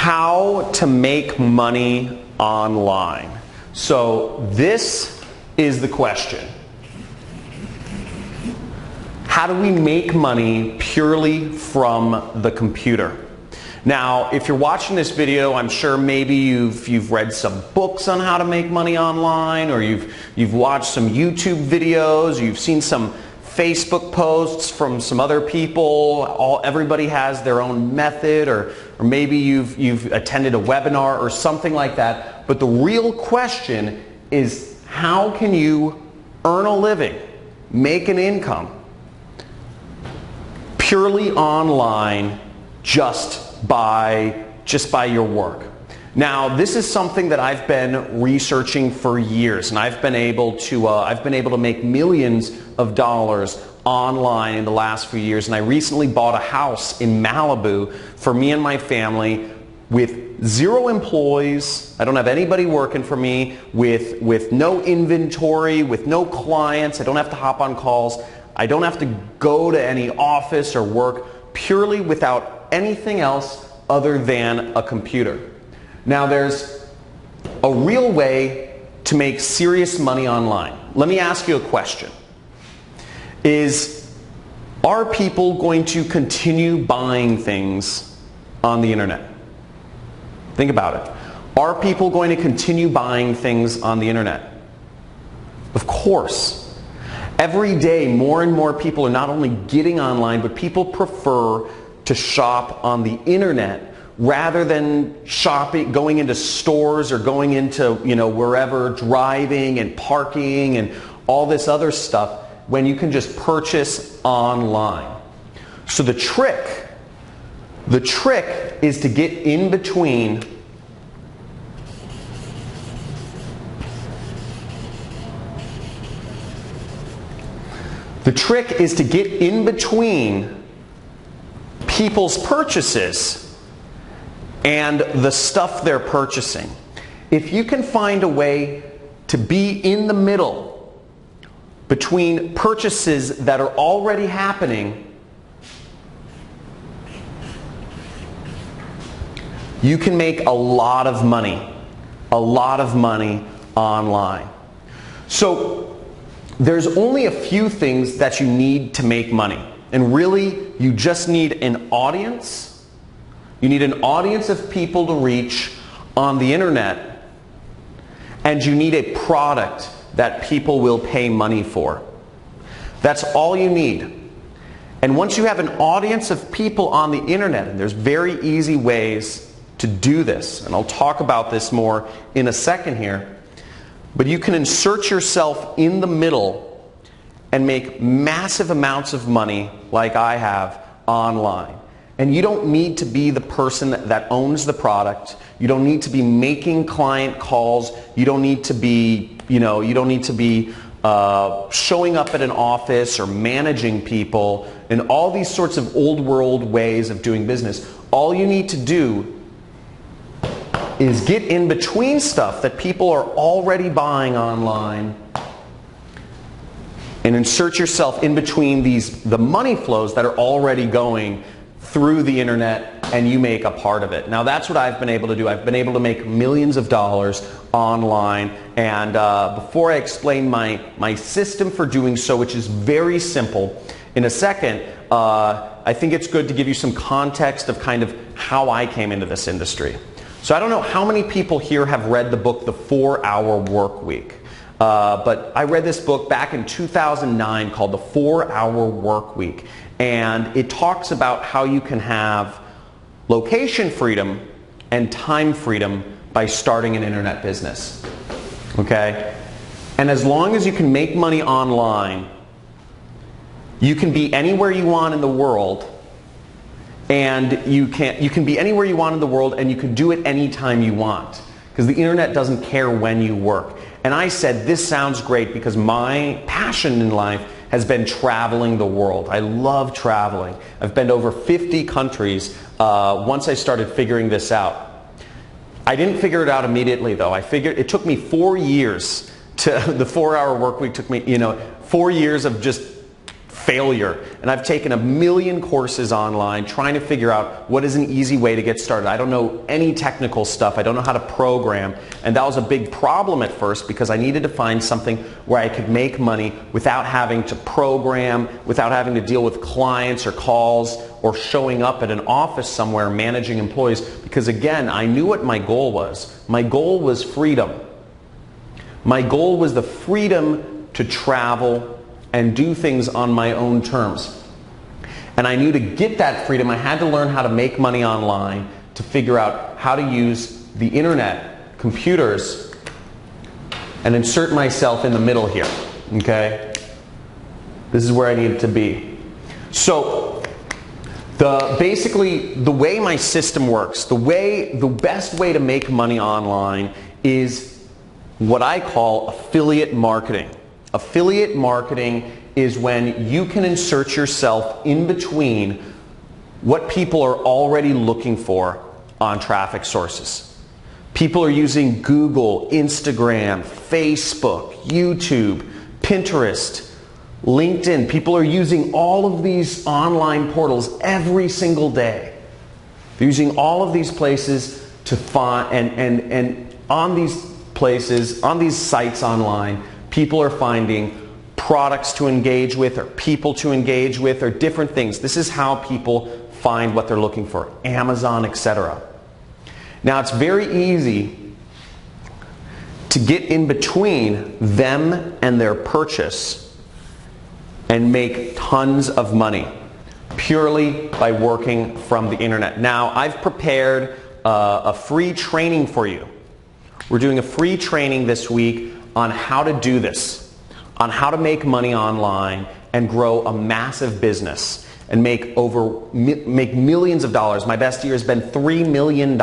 how to make money online. So this is the question. How do we make money purely from the computer? Now, if you're watching this video, I'm sure maybe you've read some books on how to make money online, or you've watched some YouTube videos, you've seen some Facebook posts from some other people. Everybody has their own method, or maybe you've attended a webinar or something like that. But the real question is, how can you earn a living, make an income purely online just by your work? Now, this is something that I've been researching for years, and I've been able to make millions of dollars online in the last few years. And I recently bought a house in Malibu for me and my family with 0 employees. I don't have anybody working for me, with no inventory, with no clients. I don't have to hop on calls. I don't have to go to any office or work, purely without anything else other than a computer. Now, there's a real way to make serious money online. Let me ask you a question. Are people going to continue buying things on the internet? Think about it. Are people going to continue buying things on the internet? Of course. Every day, more and more people are not only getting online, but people prefer to shop on the internet rather than going into stores or going into, wherever, driving and parking and all this other stuff, when you can just purchase online. So the trick is to get in between people's purchases and the stuff they're purchasing. If you can find a way to be in the middle between purchases that are already happening, you can make a lot of money online. So there's only a few things that you need to make money. And really, you just need an audience. You need an audience of people to reach on the internet. And you need a product that people will pay money for. That's all you need. And once you have an audience of people on the internet, and there's very easy ways to do this, and I'll talk about this more in a second here, but you can insert yourself in the middle and make massive amounts of money like I have online. And you don't need to be the person that owns the product. You don't need to be making client calls. You don't need to be, showing up at an office or managing people and all these sorts of old world ways of doing business. All you need to do is get in between stuff that people are already buying online and insert yourself in between the money flows that are already going through the internet, and you make a part of it. Now, that's what I've been able to do. I've been able to make millions of dollars online, and before I explain my system for doing so, which is very simple, in a second, I think it's good to give you some context of kind of how I came into this industry. So I don't know how many people here have read the book, The 4-Hour Workweek. But I read this book back in 2009 called The 4-Hour Workweek. And it talks about how you can have location freedom and time freedom by starting an internet business. Okay? And as long as you can make money online, you can be anywhere you want in the world, and you can be anywhere you want in the world, and you can do it anytime you want, because the internet doesn't care when you work. And I said, this sounds great, because my passion in life has been traveling the world. I love traveling. I've been to over 50 countries once I started figuring this out. I didn't figure it out immediately, though. It took me 4 years to, the 4-Hour Workweek took me, 4 years of just failure. And I've taken a million courses online trying to figure out what is an easy way to get started. I don't know any technical stuff. I don't know how to program. And that was a big problem at first because I needed to find something where I could make money without having to program, without having to deal with clients or calls or showing up at an office somewhere managing employees. Because again, I knew what my goal was. My goal was freedom. My goal was the freedom to travel and do things on my own terms. And I knew to get that freedom, I had to learn how to make money online, to figure out how to use the internet, computers, and insert myself in the middle here, okay? This is where I needed to be. So, basically, the way my system works, the best way to make money online is what I call affiliate marketing. Affiliate marketing is when you can insert yourself in between what people are already looking for on traffic sources. People are using Google, Instagram, Facebook, YouTube, Pinterest, LinkedIn. People are using all of these online portals every single day. They're using all of these places to find, and on these places, on these sites online, people are finding products to engage with or people to engage with or different things. This is how people find what they're looking for. Amazon, etc. Now it's very easy to get in between them and their purchase and make tons of money purely by working from the internet. Now I've prepared a free training for you. We're doing a free training this week on how to do this, on how to make money online and grow a massive business and make millions of dollars. My best year has been $3 million.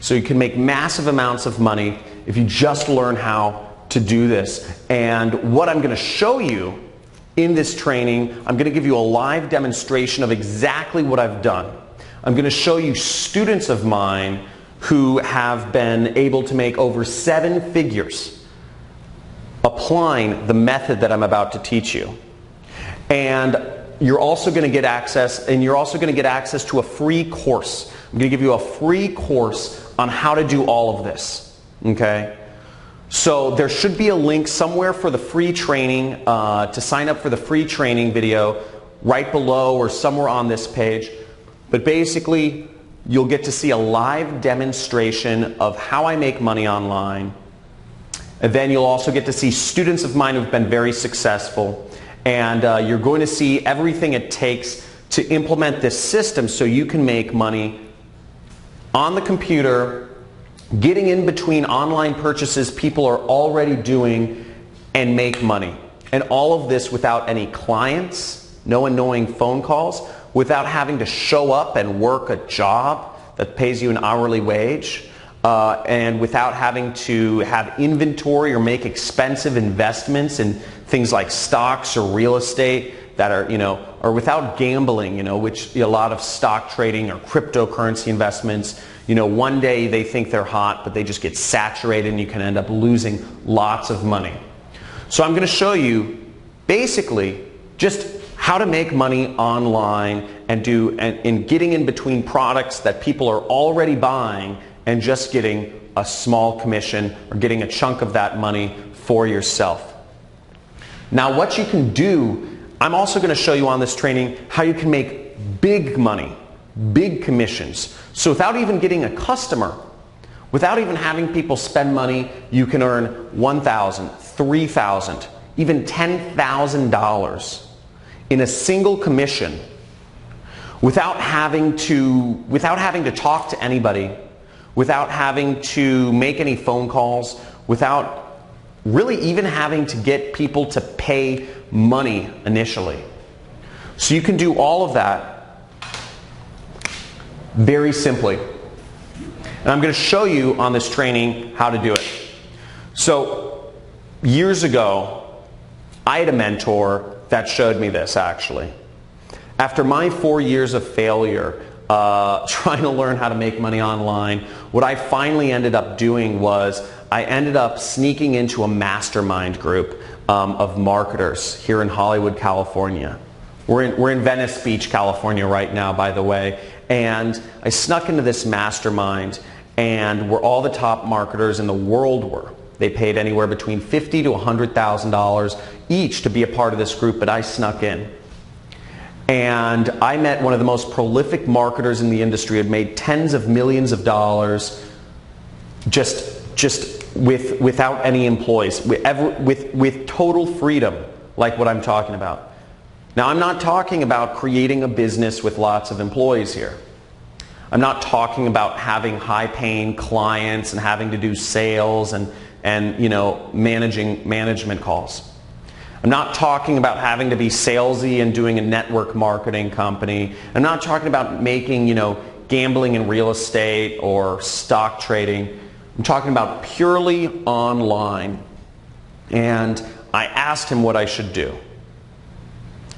So you can make massive amounts of money if you just learn how to do this. And what I'm going to show you in this training, I'm going to give you a live demonstration of exactly what I've done. I'm going to show you students of mine who have been able to make over 7 figures applying the method that I'm about to teach you. And you're also going to get access, to a free course. I'm going to give you a free course on how to do all of this. Okay? So there should be a link somewhere for the free training, to sign up for the free training video right below or somewhere on this page. But basically, you'll get to see a live demonstration of how I make money online. And then you'll also get to see students of mine who've been very successful. And you're going to see everything it takes to implement this system so you can make money on the computer, getting in between online purchases people are already doing, and make money. And all of this without any clients, no annoying phone calls, without having to show up and work a job that pays you an hourly wage, and without having to have inventory or make expensive investments in things like stocks or real estate that are, or without gambling, which a lot of stock trading or cryptocurrency investments, one day they think they're hot, but they just get saturated and you can end up losing lots of money. So I'm going to show you basically just how to make money online and getting in between products that people are already buying and just getting a small commission or getting a chunk of that money for yourself. Now what you can do, I'm also going to show you on this training how you can make big money, big commissions. So without even getting a customer, without even having people spend money, you can earn $1,000, $3,000, even $10,000 in a single commission without having to talk to anybody, without having to make any phone calls, without really even having to get people to pay money initially. So you can do all of that very simply. And I'm going to show you on this training how to do it. So years ago, I had a mentor that showed me this actually. After my 4 years of failure trying to learn how to make money online, what I finally ended up doing was I ended up sneaking into a mastermind group of marketers here in Hollywood, California. We're in Venice Beach, California right now, by the way. And I snuck into this mastermind, and where all the top marketers in the world were. They paid anywhere between $50,000 to $100,000 each to be a part of this group, but I snuck in. And I met one of the most prolific marketers in the industry, had made tens of millions of dollars without any employees, with total freedom, like what I'm talking about. Now, I'm not talking about creating a business with lots of employees here. I'm not talking about having high-paying clients and having to do sales and management calls. I'm not talking about having to be salesy and doing a network marketing company. I'm not talking about making, gambling in real estate or stock trading. I'm talking about purely online. And I asked him what I should do.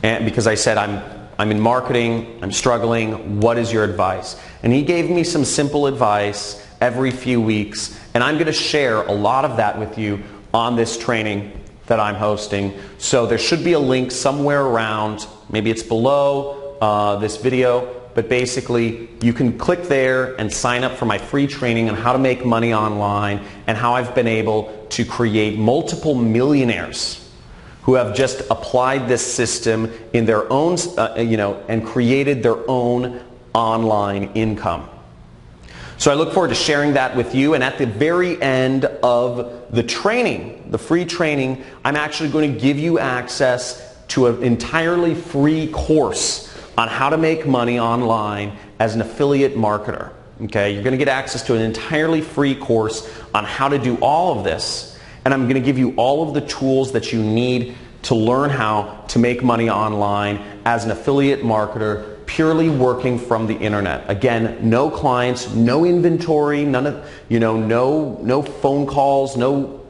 And because I said, I'm in marketing, I'm struggling, what is your advice? And he gave me some simple advice every few weeks, and I'm going to share a lot of that with you on this training that I'm hosting. So there should be a link somewhere around, maybe it's below this video, but basically you can click there and sign up for my free training on how to make money online and how I've been able to create multiple millionaires who have just applied this system in their own, and created their own online income. So I look forward to sharing that with you, and at the very end of the training, the free training, I'm actually going to give you access to an entirely free course on how to make money online as an affiliate marketer. Okay, you're going to get access to an entirely free course on how to do all of this. And I'm going to give you all of the tools that you need to learn how to make money online as an affiliate marketer, purely working from the internet. Again, no clients, no inventory, none of, no phone calls, no